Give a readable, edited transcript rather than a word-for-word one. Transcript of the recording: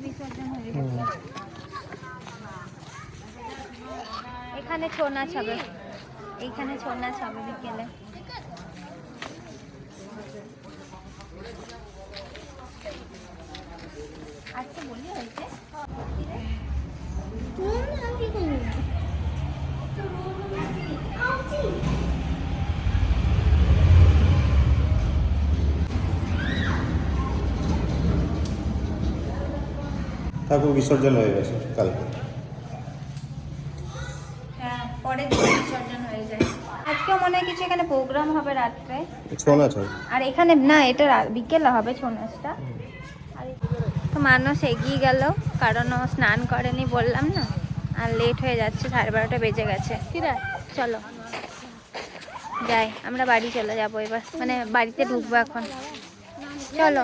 বিসর্জন হয়ে গেছে। এখানে ছৌ নাচ হবে, এইখানে ছৌ নাচ হবে বিকেলে। আজকে বলি হয়েছে ঠাকুর বিসর্জন হয়ে গেছে কালকে। হ্যাঁ, পরের দিন বিসর্জন হয়ে যায়। আজকেও মনে হয় কিছু এখানে প্রোগ্রাম হবে রাত্রে, ছৌ নাচ হবে। আর এখানে না, এটা বিকেলে হবে ছৌ নাচটা। আর তো মানুষ এগিয়ে গেল, কারণ ও স্নান করেনি বললাম না, আর লেট হয়ে যাচ্ছে, 12:30 বেজে গেছে। চলো যাই, আমরা বাড়ি চলে যাবো এবার, মানে বাড়িতে ঢুকবো এখন। চলো।